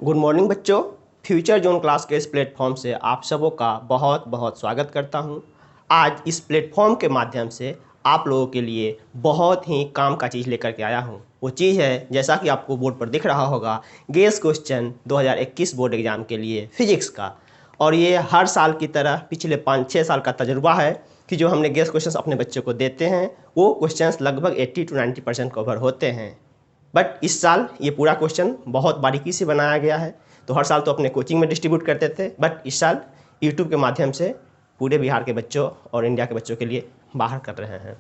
Good morning बच्चों। Future zone class के इस प्लेटफॉर्म से आप सबों का बहुत बहुत स्वागत करता हूं। आज इस प्लेटफॉर्म के माध्यम से आप लोगों के लिए बहुत ही काम का चीज़ लेकर के आया हूं। वो चीज़ है, जैसा कि आपको बोर्ड पर दिख रहा होगा, गेस क्वेश्चन 2021 बोर्ड एग्ज़ाम के लिए फिजिक्स का। और ये हर साल की तरह पिछले 5-6 साल का तजुर्बा है कि जो हमने गेस क्वेश्चंस अपने बच्चों को देते हैं वो क्वेश्चंस लगभग 80 to 90% कवर होते हैं। बट इस साल ये पूरा क्वेश्चन बहुत बारीकी से बनाया गया है। तो हर साल तो अपने कोचिंग में डिस्ट्रीब्यूट करते थे, बट इस साल यूट्यूब के माध्यम से पूरे बिहार के बच्चों और इंडिया के बच्चों के लिए बाहर कर रहे हैं।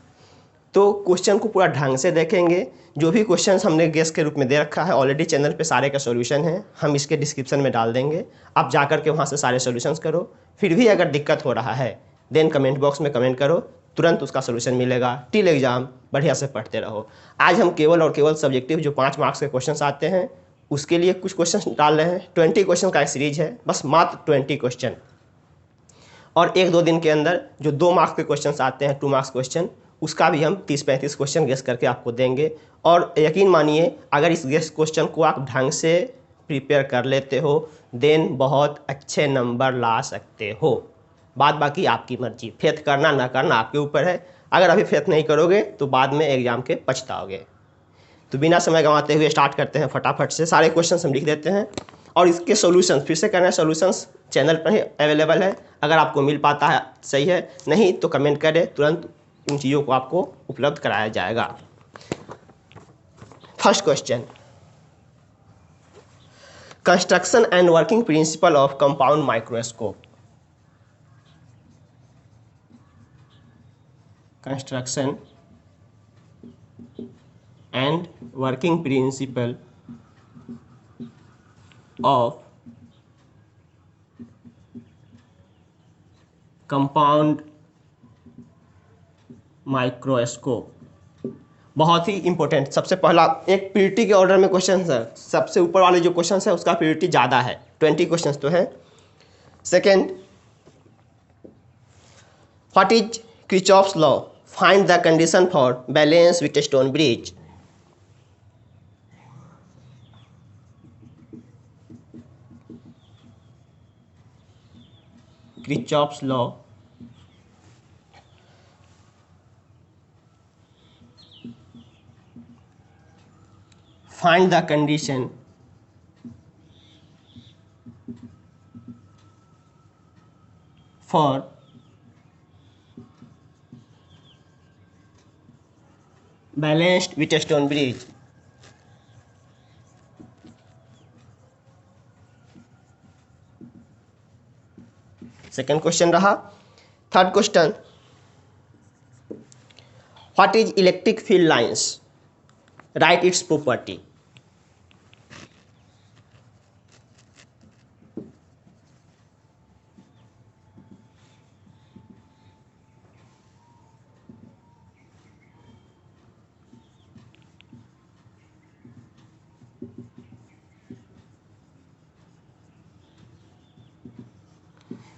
तो क्वेश्चन को पूरा ढंग से देखेंगे। जो भी क्वेश्चन हमने गेस के रूप में दे रखा है ऑलरेडी चैनल पे सारे का सॉल्यूशन है, हम इसके डिस्क्रिप्शन में डाल देंगे। आप जा कर के वहाँ से सारे सॉल्यूशंस करो। फिर भी अगर दिक्कत हो रहा है देन कमेंट बॉक्स में कमेंट करो, तुरंत उसका सॉल्यूशन मिलेगा। टिल एग्जाम बढ़िया से पढ़ते रहो। आज हम केवल और केवल सब्जेक्टिव जो 5 मार्क्स के क्वेश्चन आते हैं उसके लिए कुछ क्वेश्चन डाल रहे हैं। 20 क्वेश्चन का एक सीरीज है, बस मात्र 20 क्वेश्चन। और 1-2 दिन के अंदर जो 2 मार्क्स के क्वेश्चन आते हैं 2 मार्क्स क्वेश्चन, उसका भी हम 30-35 क्वेश्चन गेस करके आपको देंगे। और यकीन मानिए अगर इस गेस क्वेश्चन को आप ढंग से प्रिपेयर कर लेते हो देन बहुत अच्छे नंबर ला सकते हो। बात बाकी आपकी मर्जी, फेथ करना ना करना आपके ऊपर है। अगर अभी फेथ नहीं करोगे तो बाद में एग्जाम के पछताओगे। तो बिना समय गंवाते हुए स्टार्ट करते हैं फटाफट से। सारे क्वेश्चन हम लिख देते हैं और इसके सॉल्यूशंस फिर से करना। सॉल्यूशंस चैनल पर ही अवेलेबल है, अगर आपको मिल पाता है सही है, नहीं तो कमेंट करें, तुरंत उन चीज़ों को आपको उपलब्ध कराया जाएगा। First question, construction and working principle of compound microscope. Construction and working principle of compound microscope। बहुत ही इंपॉर्टेंट। सबसे पहला एक प्रियोरिटी के ऑर्डर में क्वेश्चन है, सबसे ऊपर वाले जो क्वेश्चन है उसका प्रियोरिटी ज़्यादा है, 20 क्वेश्चन तो है। Second, what is Kirchhoff's law, find the condition for balance Wheatstone bridge. Kirchhoff's law find the condition for balanced Wheatstone bridge। Second question रहा। Third question, what is electric field lines, write its property.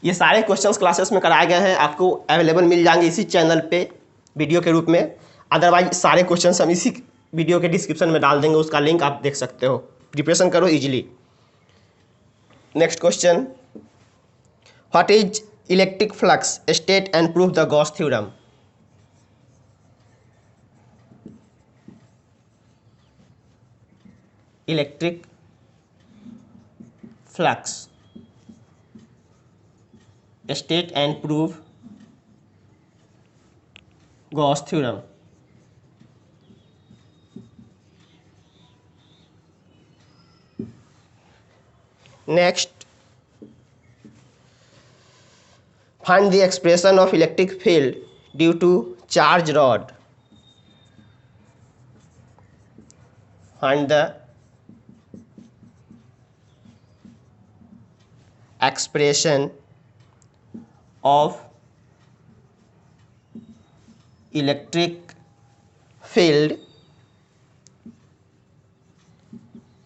ये सारे questions classes में कराए गए हैं, आपको available मिल जाएंगे इसी चैनल पे वीडियो के रूप में। अदरवाइज सारे क्वेश्चंस हम इसी वीडियो के डिस्क्रिप्शन में डाल देंगे, उसका लिंक आप देख सकते हो। प्रिपरेशन करो easily. Next question, what is electric flux, state and prove the Gauss theorem. Electric flux, state and prove Gauss theorem। Next, find the expression of electric field due to charge rod। Find the expression of electric field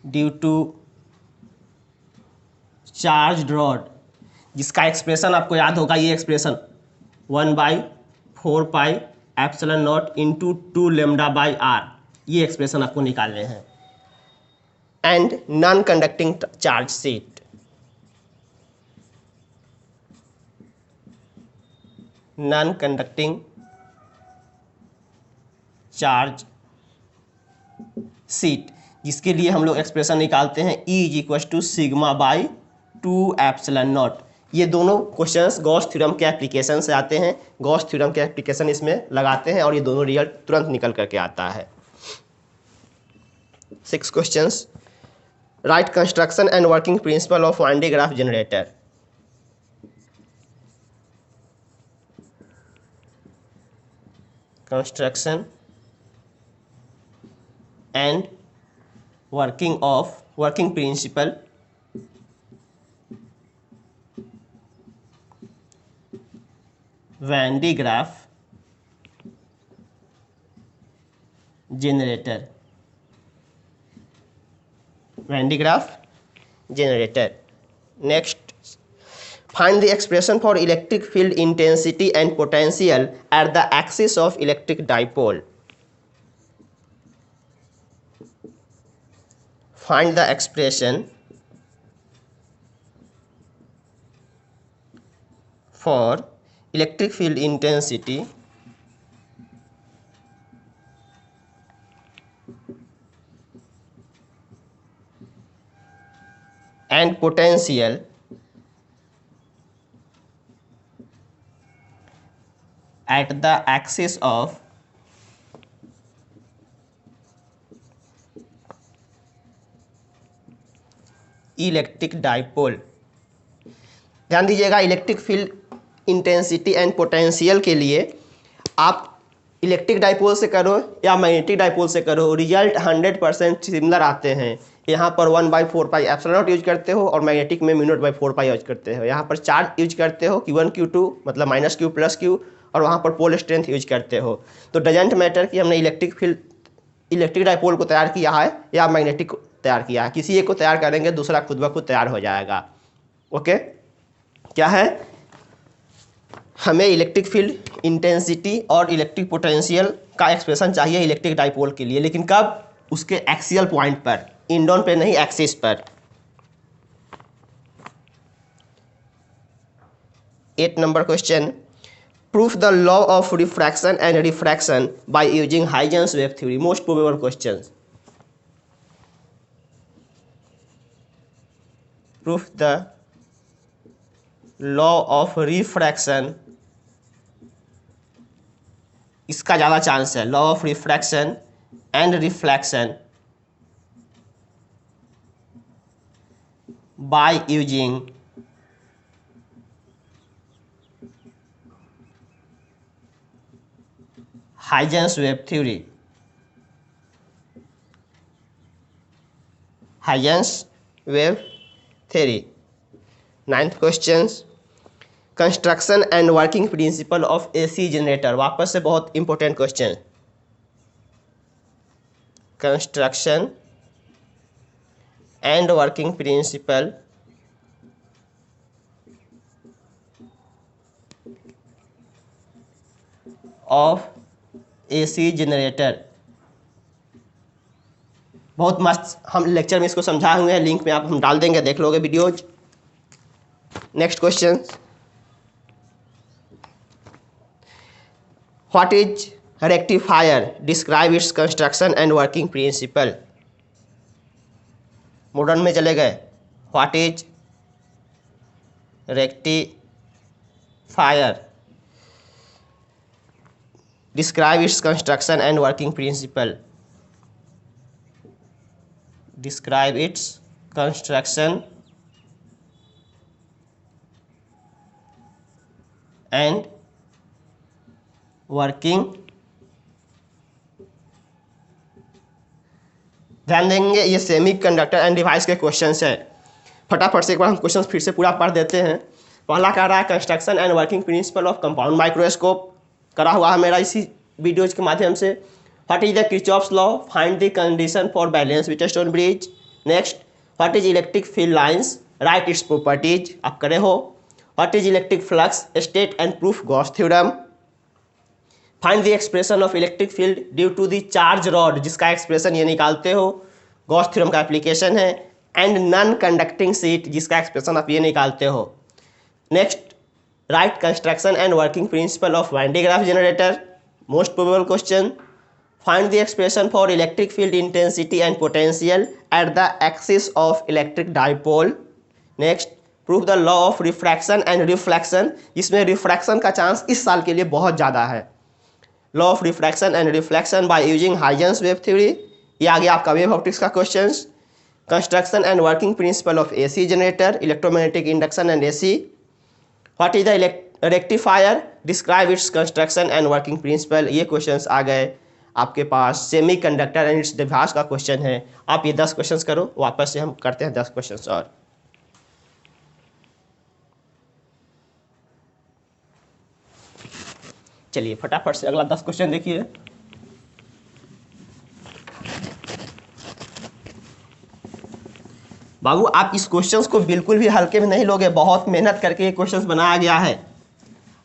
due to charge rod, जिसका expression आपको याद होगा, ये expression 1/4πε0 × 2 λ/r, ये expression आपको निकालने हैं। and non-conducting charge sheet. Non-conducting charge sheet, जिसके लिए हम लोग एक्सप्रेशन निकालते हैं E is equal to sigma by 2ε0। ये दोनों क्वेश्चंस गॉस थ्योरम के एप्लीकेशन से आते हैं, गॉस थ्योरम के एप्लीकेशन इसमें लगाते हैं और ये दोनों रिजल्ट तुरंत निकल करके आता है। 6 questions. Right construction and working principle of one D Graaff generator. Construction and working principle Van de Graaff generator. Van de Graaff generator. Next, find the expression for electric field intensity and potential at the axis of electric dipole. Find the expression for electric field intensity and potential at the axis of electric dipole. ध्यान दीजिएगा, electric field intensity and potential के लिए आप electric dipole से करो या magnetic dipole से करो, रिजल्ट 100% सिमिलर आते हैं। यहाँ पर 1/4πε0 यूज करते हो और मैग्नेटिक में μ0/4π यूज करते हो। यहाँ पर चार्ज यूज करते हो Q1 Q2 मतलब -Q + Q, और वहाँ पर पोल स्ट्रेंथ यूज करते हो। तो डजेंट मैटर कि हमने इलेक्ट्रिक डाइपोल को तैयार किया है या मैग्नेटिक को तैयार किया है, किसी एक को तैयार करेंगे दूसरा खुद ब खुद तैयार हो जाएगा। ओके, क्या है, हमें इलेक्ट्रिक फील्ड इंटेंसिटी और इलेक्ट्रिक पोटेंशियल का एक्सप्रेशन चाहिए इलेक्ट्रिक डाइपोल के लिए, लेकिन कब, उसके एक्सियल पॉइंट पर, इंडोन पे नहीं, एक्सिस पर। 8 number question, proof the law of refraction and refraction bye using Huygens wave theory. Most probable question. Proof the law of refraction, इसका ज़्यादा चांस है, law of refraction and reflection by using Huygens wave theory. Huygens wave theory. 9th question, construction and working principle of AC generator. वापस से बहुत important question. Construction and working principle of AC generator. बहुत मस्त हम lecture में इसको समझाए हुए हैं, लिंक में आप हम डाल देंगे, देख लोगे videos. Next question, what is rectifier, describe its construction and working principal. Modern में चले गए, what is rectifier, describe its construction and working principal. Describe its construction and working। ध्यान देंगे, ये सेमी कंडक्टर एंड डिवाइस के questions है। फटाफट से एक बार हम क्वेश्चन फिर से पूरा पढ़ देते हैं। पहला कह रहा है construction and working principle of compound microscope, करा हुआ है मेरा इसी वीडियोज के माध्यम से। What is the Kirchhoff's law? Find the condition for balance Wheatstone bridge. Next, what is electric field lines? Write its properties. आप करे हो। What is electric flux? State and proof Gauss theorem. Find the expression of electric field due to the charge rod, जिसका expression ये निकालते हो। Gauss theorem का application है, and non conducting sheet जिसका एक्सप्रेशन आप ये निकालते हो। Next, write construction and working principle of Van de Graaff generator, most probable question. Find the expression for electric field intensity and potential at the axis of electric dipole. Next, prove the law of refraction and reflection, जिसमें refraction का chance इस साल के लिए बहुत ज़्यादा है। Law of refraction and reflection by using Huygens wave theory, ये आ गया आपका वेव ऑप्टिक्स का question. Construction and working principle of AC generator, electromagnetic induction and AC. What is the rectifier, describe its construction and working principle. ये questions आ गए आपके पास। Semiconductor and its device का क्वेश्चन है। आप ये 10 क्वेश्चंस करो, वापस से हम करते हैं 10 क्वेश्चंस और। चलिए फटाफट से अगला 10 क्वेश्चन देखिए। बाबू आप इस क्वेश्चंस को बिल्कुल भी हल्के में नहीं लोगे, बहुत मेहनत करके ये क्वेश्चंस बनाया गया है।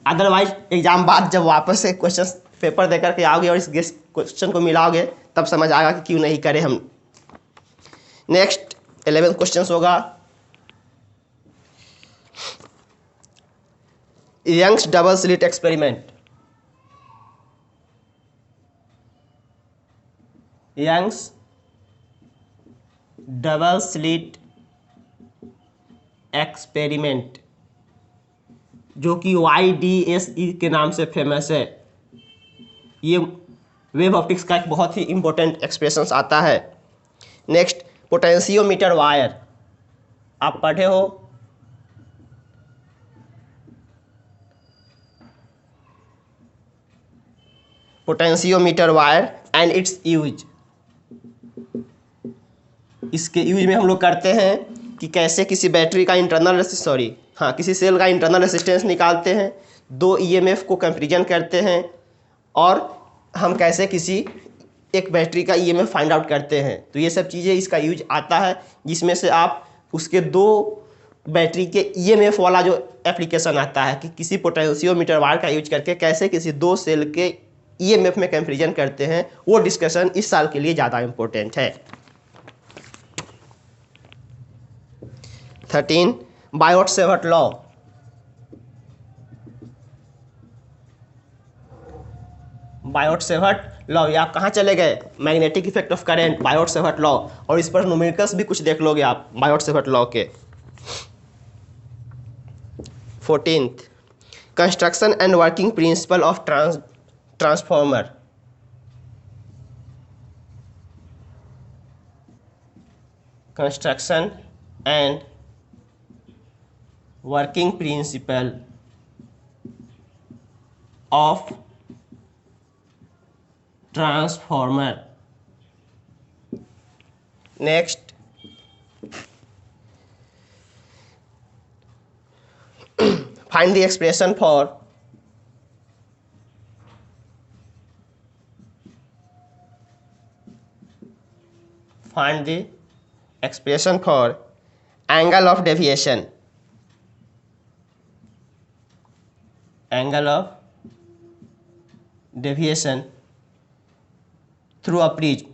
अदरवाइज एग्जाम बाद जब वापस से क्वेश्चंस पेपर देकर के आओगे और इस क्वेश्चन को मिलाओगे तब समझ आएगा कि क्यों नहीं करे हम। नेक्स्ट 11 क्वेश्चन होगा, Young's double slit experiment. Young's double slit experiment, जो कि YDSE के नाम से फेमस है। ये वेव ऑप्टिक्स का एक बहुत ही इंपॉर्टेंट एक्सप्रेशन आता है। नेक्स्ट, पोटेंशियोमीटर वायर, आप पढ़े हो। Potentiometer wire and it's use, इसके यूज में हम लोग करते हैं कि कैसे किसी बैटरी का किसी सेल का इंटरनल रेसिस्टेंस निकालते हैं, 2 EMF को कंपेरिजन करते हैं, और हम कैसे किसी एक बैटरी का EMF फाइंड आउट करते हैं। तो ये सब चीज़ें इसका यूज आता है, जिसमें से आप उसके 2 बैटरी के EMF वाला जो एप्लीकेशन आता है कि किसी पोटेंशियोमीटर वायर का यूज करके कैसे किसी 2 सेल के EMF में कंपेरिजन करते हैं, वो डिस्कशन इस साल के लिए ज़्यादा इम्पोर्टेंट है। 13, बायोट-सेवर्ट लॉ। बायोट-सेवर्ट लॉ, ये आप कहाँ चले गए, magnetic effect of current, Biot-Savart law, और इस पर न्यूमेरिकल्स भी कुछ देख लोगे आप बायोट-सेवर्ट लॉ के। 14th, construction and working principle of transformer. Construction and working principle of transformer. Next, find the expression for angle of deviation, through a prism,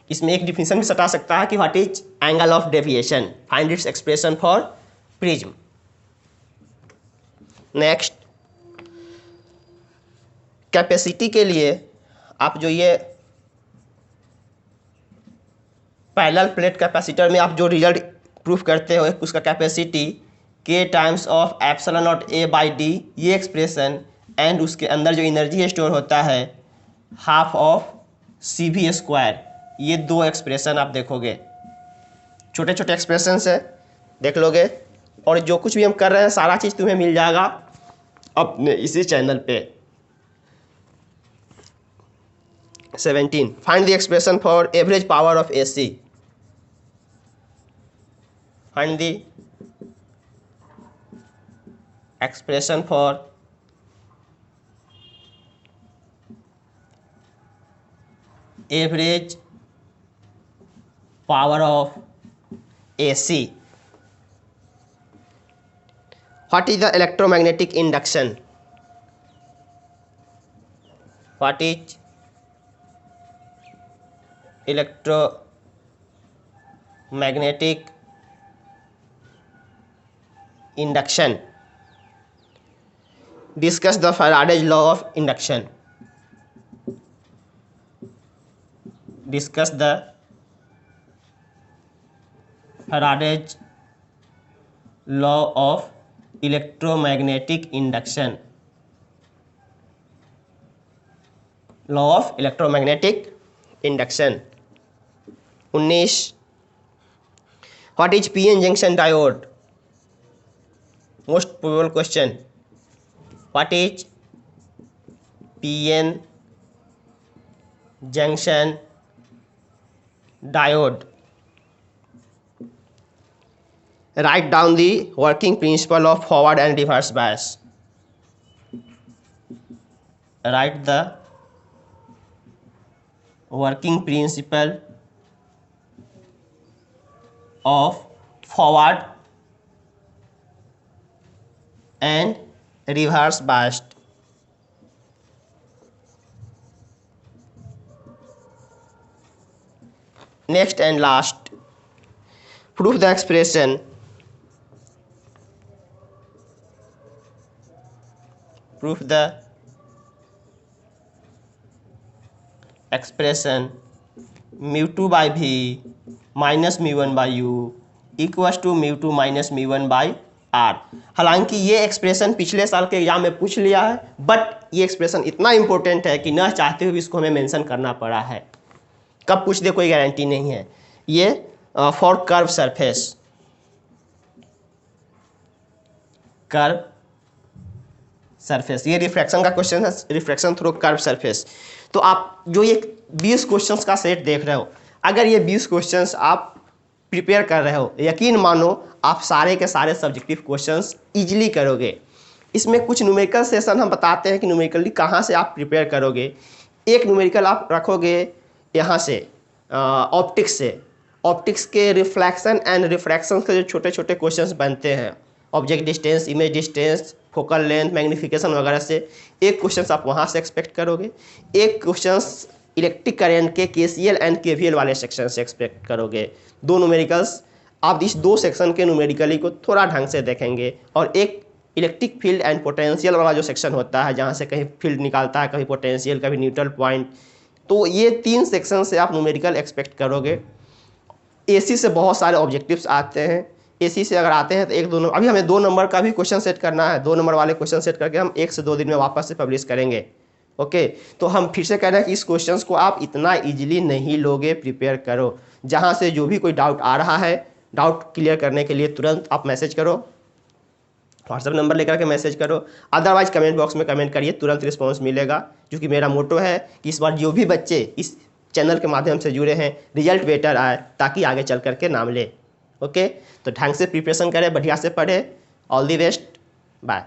इसमें एक डिफिनेशन भी सटा सकता है कि what is angle of deviation, find its expression for prism. Next, capacity के लिए आप जो ये पैरेलल प्लेट कैपेसिटर में आप जो रिजल्ट प्रूफ करते हो, उसका capacity K times of epsilon not A/D, ये एक्सप्रेशन, एंड उसके अंदर जो एनर्जी स्टोर होता है हाफ ऑफ CV², ये 2 एक्सप्रेशन आप देखोगे, छोटे छोटे एक्सप्रेशन है, देख लोगे, और जो कुछ भी हम कर रहे हैं सारा चीज़ तुम्हें मिल जाएगा अपने इसी चैनल पे। 17, find the expression for average power of AC। Find the expression for average power of AC। What is the electromagnetic induction? What is electromagnetic induction? Discuss the Faraday's law of induction. Discuss the Faraday's law of electromagnetic induction. Law of electromagnetic induction. 19. What is PN junction diode? Most probable question. What is PN junction diode? Write down the working principle of forward and reverse bias. Write the working principle of forward and reverse biased. Next and last, prove the expression. Prove the expression mu2 by v minus mu1 by u equals to mu2 minus mu1 by r। हालांकि ये expression पिछले साल के exam में पूछ लिया है, but ये एक्सप्रेशन इतना इंपॉर्टेंट है कि न चाहते हुए भी इसको हमें मेंशन करना पड़ा है। कब पूछ दे कोई गारंटी नहीं है। ये for curve surface, curve surface, ये रिफ्रैक्शन का क्वेश्चन है, रिफ्रैक्शन थ्रू कर्व सरफेस। तो आप जो ये 20 क्वेश्चंस का सेट देख रहे हो, अगर ये 20 क्वेश्चंस आप प्रिपेयर कर रहे हो, यकीन मानो आप सारे के सारे सब्जेक्टिव क्वेश्चंस इजीली करोगे। इसमें कुछ न्यूमेरिकल सेशन हम बताते हैं कि न्यूमेरिकली कहाँ से आप प्रिपेयर करोगे। एक न्यूमेरिकल आप रखोगे यहाँ से ऑप्टिक्स से, ऑप्टिक्स के रिफ्लेक्शन एंड रिफ्रैक्शन के जो छोटे छोटे क्वेश्चंस बनते हैं, object distance, image distance, focal length, magnification वगैरह से, एक क्वेश्चन आप वहाँ से एक्सपेक्ट करोगे। एक क्वेश्चन इलेक्ट्रिक करंट के KCL एंड KVL वाले सेक्शन से एक्सपेक्ट करोगे। दो न्यूमेरिकल्स आप इस दो सेक्शन के न्यूमेरिकली को थोड़ा ढंग से देखेंगे, और एक इलेक्ट्रिक फील्ड एंड पोटेंशियल वाला जो सेक्शन होता है, जहाँ से कहीं फील्ड निकालता है, कभी पोटेंशियल, कभी न्यूट्रल पॉइंट। तो ये 3 सेक्शन से आप न्यूमेरिकल एक्सपेक्ट करोगे। AC से बहुत सारे ऑब्जेक्टिव्स आते हैं। AC से अगर आते हैं तो 1-2 नंबर, अभी हमें 2 नंबर का भी क्वेश्चन सेट करना है। 2 नंबर वाले क्वेश्चन सेट करके हम 1 से 2 दिन में वापस से पब्लिश करेंगे। ओके, तो हम फिर से कह रहे हैं कि इस क्वेश्चंस को आप इतना इजीली नहीं लोगे, प्रिपेयर करो। जहाँ से जो भी कोई डाउट आ रहा है, डाउट क्लियर करने के लिए तुरंत आप मैसेज करो, व्हाट्सएप नंबर लेकर के मैसेज करो, अदरवाइज कमेंट बॉक्स में कमेंट करिए, तुरंत रिस्पॉन्स मिलेगा। क्योंकि मेरा मोटो है कि इस बार जो भी बच्चे इस चैनल के माध्यम से जुड़े हैं, रिजल्ट बेटर आए, ताकि आगे चल करके नाम ले। ओके, तो ढंग से प्रिपरेशन करें, बढ़िया से पढ़े। All the best, bye.